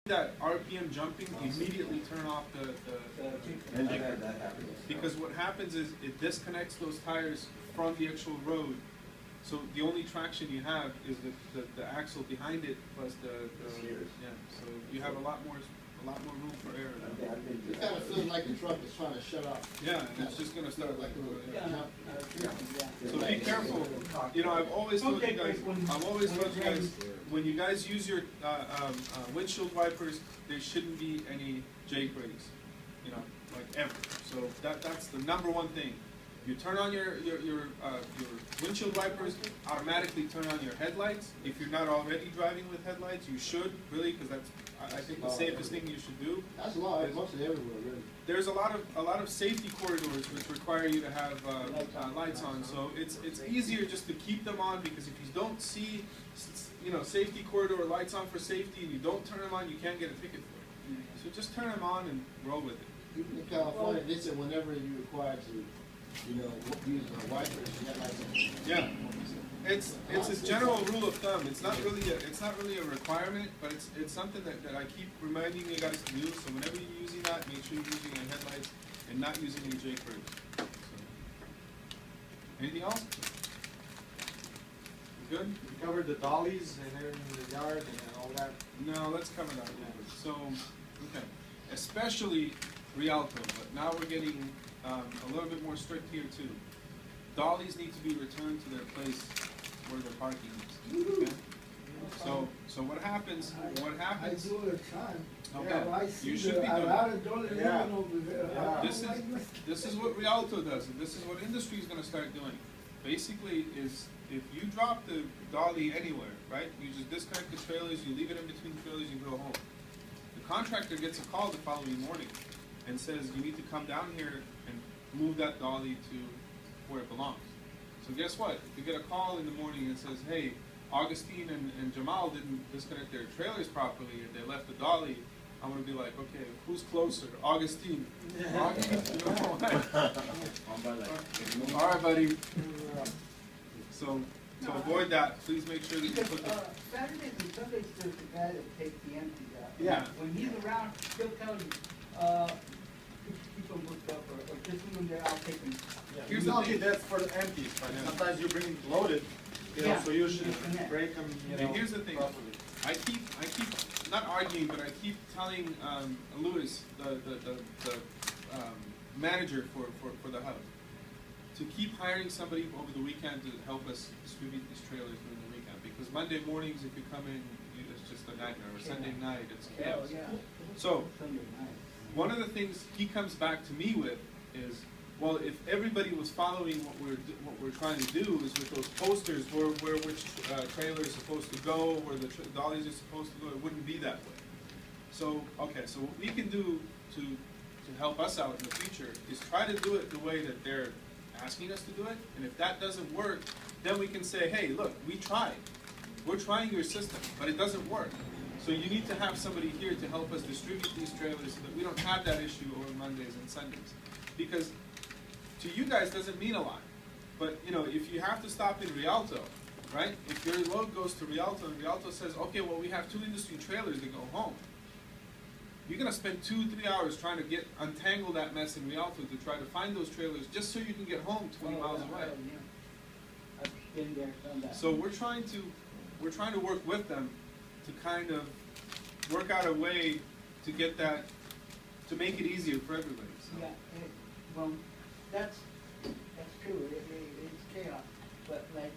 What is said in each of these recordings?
that RPM jumping, immediately turn off the engine. because what happens is it disconnects those tires from the actual road. So the only traction you have is the axle behind it plus the yeah. So you have a lot more room for error. It kind of feels like the truck is trying to shut off. Yeah, and it's just gonna start like a little. Yeah. So be careful. You know, I've always told you guys. When you guys use your windshield wipers, there shouldn't be any Jake rays. You know, like ever. So that's the number one thing. You turn on your windshield wipers, automatically turn on your headlights. If you're not already driving with headlights, you should, really, because that's, I think, the safest thing you should do. That's a lot, mostly everywhere, really. There's a lot of safety corridors which require you to have lights on, so it's easier just to keep them on, because if you don't see, you know, safety corridor lights on for safety, and you don't turn them on, you can't get a ticket for it. So just turn them on and roll with it. Even in California, they said whenever you're required to, you know, use the wipers, you have like yeah, it's a general rule of thumb. It's not really a requirement, but it's something that I keep reminding you guys to do. So whenever you're using that, make sure you're using your headlights and not using any Jake rays. So, anything else? You good? We covered the dollies and everything in the yard and all that. No, let's cover that. Yeah. So, okay, especially Rialto, but now we're getting a little bit more strict here too. Dollies need to be returned to their place where the parking is. Okay? So what happens? I do all the time. Okay. Yeah, I see You should be doing living over there. This is what Rialto does, and this is what industry is going to start doing. Basically, is if you drop the dolly anywhere, right? You just disconnect the trailers, you leave it in between the trailers, you go home. The contractor gets a call the following morning and says you need to come down here and move that dolly to where it belongs. So guess what? If you get a call in the morning and says, hey, Augustine and Jamal didn't disconnect their trailers properly and they left the dolly, I'm going to be like, okay, who's closer? Augustine. Augustine, you know what? All right, buddy. So to avoid that, please make sure that you put the... Saturdays and Sundays, there's a guy that takes the empties out. Yeah. When he's around, he'll tell you, keep them booked up, or just leave them there, I'll take them. Yeah. Here's Usually the thing. that's for the empties, but sometimes you bring it loaded, you know, so you should break them, you know, here's the thing. properly. I keep not arguing, but I keep telling Louis, the manager for the hub, to keep hiring somebody over the weekend to help us distribute these trailers during the weekend. Because Monday mornings, if you come in, it's just a nightmare. Or Sunday night, it's chaos. Yeah. So Sunday night. one of the things he comes back to me with is, well, if everybody was following what we're trying to do, is with those posters where which trailer is supposed to go, where the dollies are supposed to go, it wouldn't be that way. So okay, so what we can do to help us out in the future is try to do it the way that they're asking us to do it, and if that doesn't work, then we can say, hey, look, we tried. We're trying your system, but it doesn't work. So you need to have somebody here to help us distribute these trailers so that we don't have that issue over Mondays and Sundays. Because to you guys doesn't mean a lot. But you know, if you have to stop in Rialto, right? If your load goes to Rialto and Rialto says, okay, well, we have 2 industry trailers that go home. You're gonna spend 2-3 hours trying to untangle that mess in Rialto to try to find those trailers just so you can get home 20 miles away. Yeah. I've been there, done that. So we're trying to work with them to kind of work out a way to get that, to make it easier for everybody. So. Yeah, well, that's true. It's chaos. But like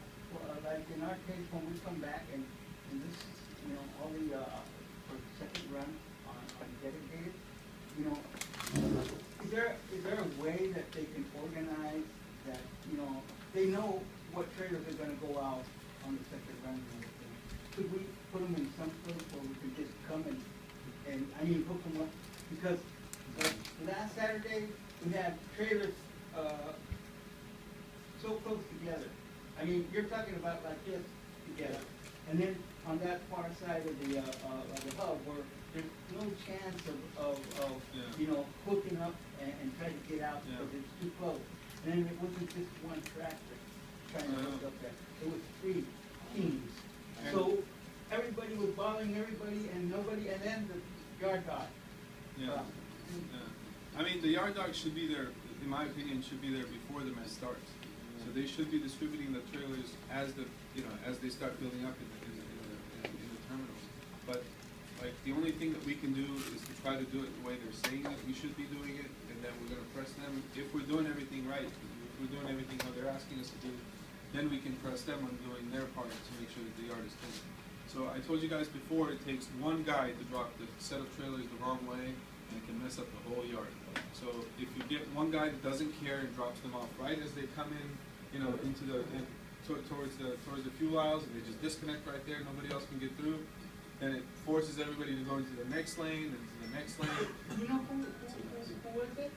in our case, when we come back and this is, you know, all the for the second run on dedicated, you know, is there a way that they can organize that, you know, they know what trailers are going to go out on the second run and everything? Could we put them in some place where we could just come and I mean hook them up? Because last Saturday we had trailers so close together. I mean, you're talking about like this together, and then on that far side of the hub where there's no chance of you know, hooking up and trying to get out because it's too close. And then it wasn't just one tractor trying to hook up there. It was 3 teams. So everybody was bothering everybody and nobody, and then yard dog. Yeah. I mean, the yard dogs should be there, in my opinion, should be there before the mess starts. So they should be distributing the trailers as the, as they start building up in the terminals. But, like, the only thing that we can do is to try to do it the way they're saying that we should be doing it, and then we're gonna press them. If we're doing everything right, if we're doing everything how they're asking us to do, then we can press them on doing their part to make sure that the yard is clean. So I told you guys before, it takes one guy to drop the set of trailers the wrong way, and it can mess up the whole yard. So if you get one guy that doesn't care and drops them off right as they come in, into towards the fuel aisles, and they just disconnect right there, nobody else can get through, then it forces everybody to go into the next lane, and to the next lane. You know who is it?